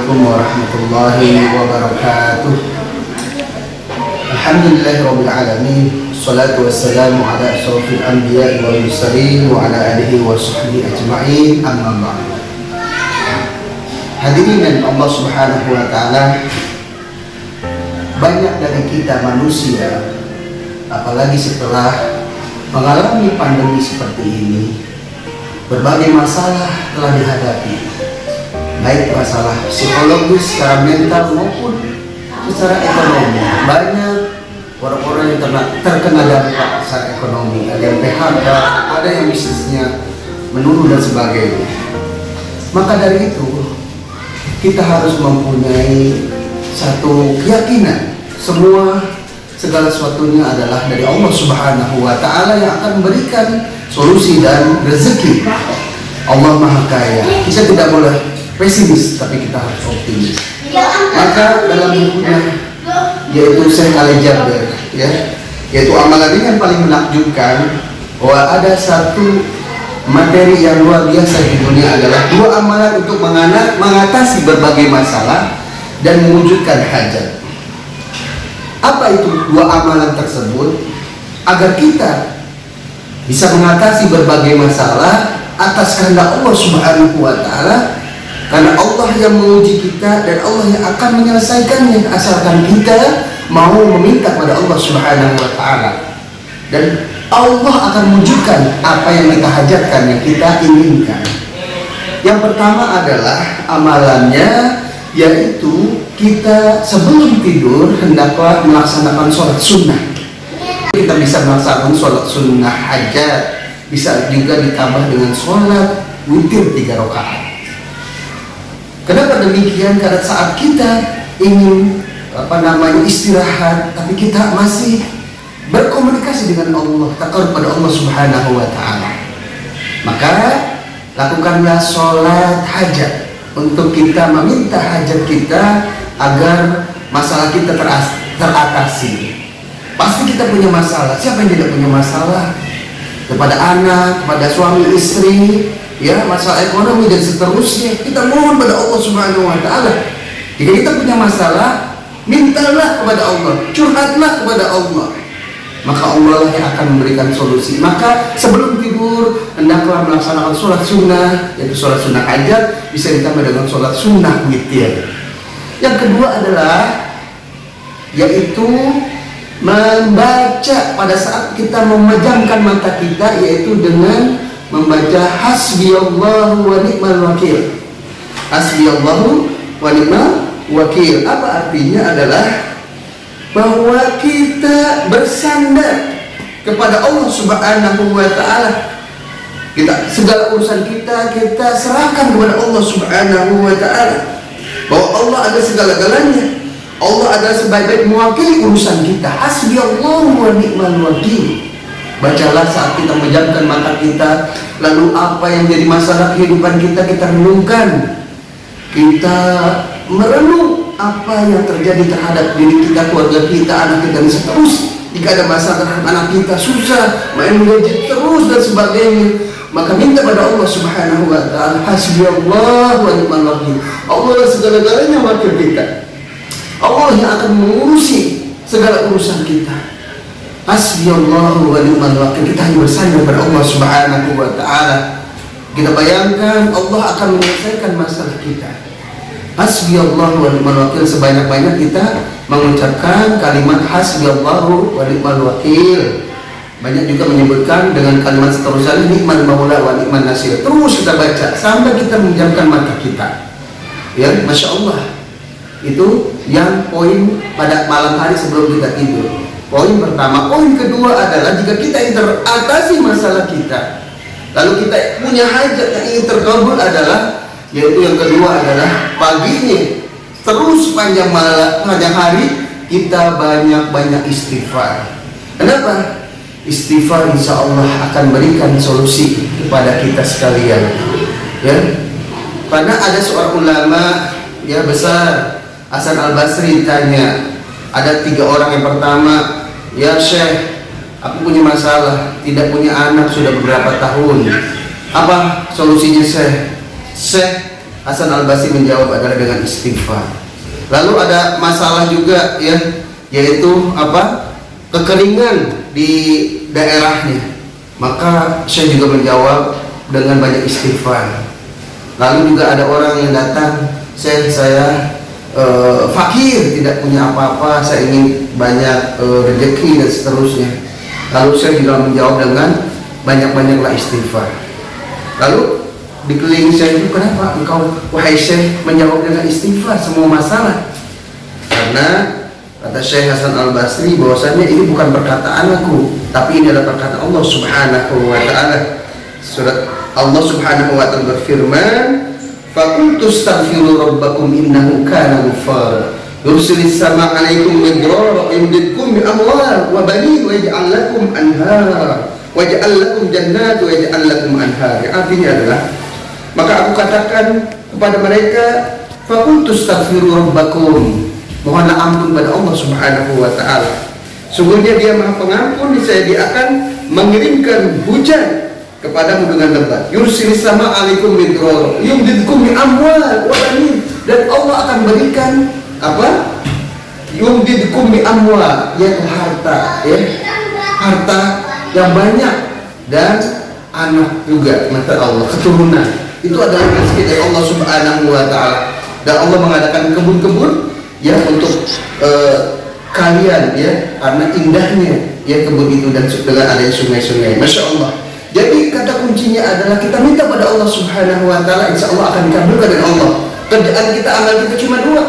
Assalamualaikum warahmatullahi wabarakatuh. Alhamdulillahirabbil alamin. Wassalatu wassalamu ala asyrofil anbiya'i wal mursalin wa ala alihi wa sahbihi ajma'in. Amma ba'd. Hadirin dan Allah Subhanahu wa taala, banyak dari kita manusia, apalagi setelah mengalami pandemi seperti ini, berbagai masalah telah dihadapi, baik masalah psikologis, secara mental maupun secara ekonomi. Banyak orang-orang yang terkena dampak secara ekonomi, ada yang PHK, ada yang bisnisnya menurun dan sebagainya. Maka dari itu kita harus mempunyai satu keyakinan, segala sesuatunya adalah dari Allah Subhanahu wa taala yang akan memberikan solusi dan rezeki. Allah Maha Kaya. Kita tidak boleh pesimis, tapi kita harus optimis. Maka dalam bukunya, yaitu Syekh Ali Jabir, yaitu amalan ini yang paling menakjubkan, bahwa ada satu materi yang luar biasa di dunia adalah dua amalan untuk mengatasi berbagai masalah dan mewujudkan hajat. Apa itu dua amalan tersebut? Agar kita bisa mengatasi berbagai masalah atas kehendak Allah Subhanahu wa taala, karena Allah yang menguji kita dan Allah yang akan menyelesaikannya asalkan kita mau meminta kepada Allah Subhanahu wa taala. Dan Allah akan mewujudkan apa yang kita hajatkan, yang kita inginkan. Yang pertama adalah amalannya, yaitu kita sebelum tidur hendaklah melaksanakan sholat sunnah. Kita bisa melaksanakan sholat sunnah hajat, bisa juga ditambah dengan sholat witir 3 rakaat. Kenapa demikian? Karena saat kita ingin istirahat, tapi kita masih berkomunikasi dengan Allah, takut pada Allah Subhanahu wa taala, maka lakukanlah sholat hajat untuk kita meminta hajat kita agar masalah kita teratasi. Pasti kita punya masalah. Siapa yang tidak punya masalah? Kepada anak, kepada suami istri, masalah ekonomi dan seterusnya. Kita mohon pada Allah Subhanahu wa taala. Jika kita punya masalah, mintalah kepada Allah, curhatlah kepada Allah. Maka Allah lah yang akan memberikan solusi. Maka sebelum tidur hendaklah melaksanakan sholat sunnah, yaitu sholat sunnah hajat, bisa ditambah dengan sholat sunnah witir. Yang kedua adalah yaitu membaca pada saat kita memejamkan mata kita, yaitu dengan membaca hasbiyallahu wa ni'mal wakil. Hasbiyallahu wa ni'mal wakil. Apa artinya? Adalah bahwa kita bersandar kepada Allah Subhanahu wa taala. Segala urusan kita serahkan kepada Allah Subhanahu wa taala. Bahwa Allah ada segala-galanya. Allah adalah sebaik-baik mewakili urusan kita. Hasbiyallahu wa ni'mal wakil. Bacalah saat kita memejamkan mata kita. Lalu apa yang jadi masalah kehidupan kita renungkan. Kita merenung apa yang terjadi terhadap diri kita, keluarga kita, anak kita, dan seterusnya. Jika ada masalah terhadap anak kita, susah, main gadget terus dan sebagainya, maka minta pada Allah Subhanahu wa taala, hasbiyallahu wa ni'mal wakil. Allah segala-galanya wakil kita. Allah yang akan mengurusi segala urusan kita. Hasbiyallahu wa ni'mal wakil. Kita hanya bersandar pada Allah Subhanahu wa taala. Kita bayangkan Allah akan menyelesaikan masalah kita. Hasbiyallahu wa ni'mal wakil. Sebanyak-banyak kita mengucapkan kalimat hasbiyallahu wa ni'mal wakil. Banyak juga menyebutkan dengan kalimat seterusnya, ni'mal maula wa ni'man nasir. Terus kita baca sampai kita menjamkan mata kita. Masya Allah. Itu yang poin pada malam hari sebelum kita tidur. Poin pertama. Poin kedua adalah jika kita teratasi masalah kita, lalu kita punya hajat yang ingin terkabul, adalah yaitu yang kedua adalah paginya terus panjang hari kita banyak-banyak istighfar. Kenapa? Istighfar insya Allah akan berikan solusi kepada kita sekalian. Karena ada seorang ulama besar, Hasan Al-Basri, ditanya, ada 3 orang. Yang pertama, ya Syekh, aku punya masalah, tidak punya anak sudah beberapa tahun. Apa solusinya Syekh? Syekh, Hasan Al-Basri menjawab adalah dengan istighfar. Lalu ada masalah juga ya, yaitu apa? Kekeringan di daerahnya. Maka saya juga menjawab dengan banyak istighfar. Lalu juga ada orang yang datang, saya fakir, tidak punya apa-apa, saya ingin banyak rezeki dan seterusnya. Lalu saya juga menjawab dengan banyak-banyaklah istighfar. Lalu dikelilingi saya itu, kenapa engkau wahai Syekh menjawab dengan istighfar semua masalah? Karena kata Syekh Hasan Al-Basri bahwasanya ini bukan perkataan aku, tapi ini adalah perkataan Allah Subhanahu wa taala. Surat Allah Subhanahu wa taala berfirman, "Faqultu astaghfiru rabbakum innahu kana ghaffara yursilis sama 'alaikum midrara yumdidkum bi amwal wa banin wa yaj'al lakum anhara wa yaj'al lakum jannat wa yaj'al lakum anhar." Artinya adalah, maka aku katakan kepada mereka, "Faqultu astaghfiru rabbakum." Mohonlah ampun pada Allah Subhanahu wa taala. Sungguhnya Dia Maha Pengampun, niscaya Dia akan mengirimkan hujan kepadamu dengan lebat. Yursilis sama 'alaikum midrara yumdidkum bi amwal wa banin, dan Allah akan berikan apa? Yumdidkum bi amwal, yaitu harta, ya. Harta yang banyak dan anak juga, mata Allah, keturunan. Itu adalah rezeki dari Allah Subhanahu wa taala. Dan Allah mengadakan kebun-kebun ya untuk kalian ya, karena indahnya ya kebun itu dan dengan adanya sungai-sungai. Masya Allah. Jadi kata kuncinya adalah kita minta pada Allah Subhanahu wa taala, insya Allah akan dikabulkan oleh Allah. Kerjaan kita, amal kita cuma dua.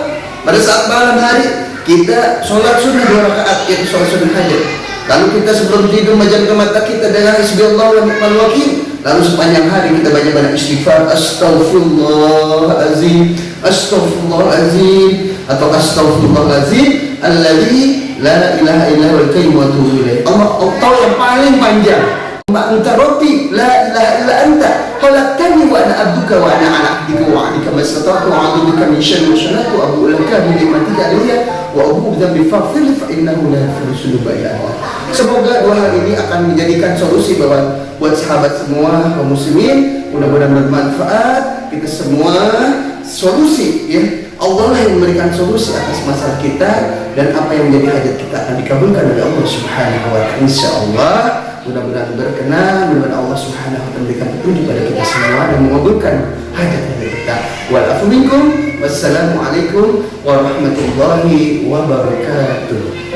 Pada saat malam hari kita sholat sunnah 2 rakaat, yaitu sholat sunnah hajat. Lalu kita sebelum tidur majamkan mata kita dengan Hasbiyallahu wa ni'mal wakil. Lalu sepanjang hari kita banyak-banyak istighfar, astaghfirullahalazim, astaghfirullahalazim, atau astaghfirullahalazim alladzi la ilaha illa huwal qayyum wa atubu ilaih. Allah yang paling panjang. Anta rabbi la ilaha illa anta khalaqtani wa ana abduka wa ana ala ahdika wa ahdika mastata'tu wa a'udzu bika min syarri ma sana'tu wa abu'u laka bi ni'matika alayya wa abu'u bi dhanbi faghfir li fa innahu la yaghfiru dzunuba illa anta. Semoga dua hal ini akan menjadikan solusi buat sahabat semua kaum muslimin. Mudah-mudahan bermanfaat. Kita semua solusi ya. Allah lah yang memberikan solusi atas masalah kita, dan apa yang menjadi hajat kita akan dikabulkan oleh Allah Subhanahu wa taala insyaallah. Mudah-mudahan berkenan, mudah-mudahan Allah Subhanahu wa taala memberikan petunjuk pada kita semua dan mengabulkan hajat kita. Wal afu minkum, wassalamu alaikum warahmatullahi wabarakatuh.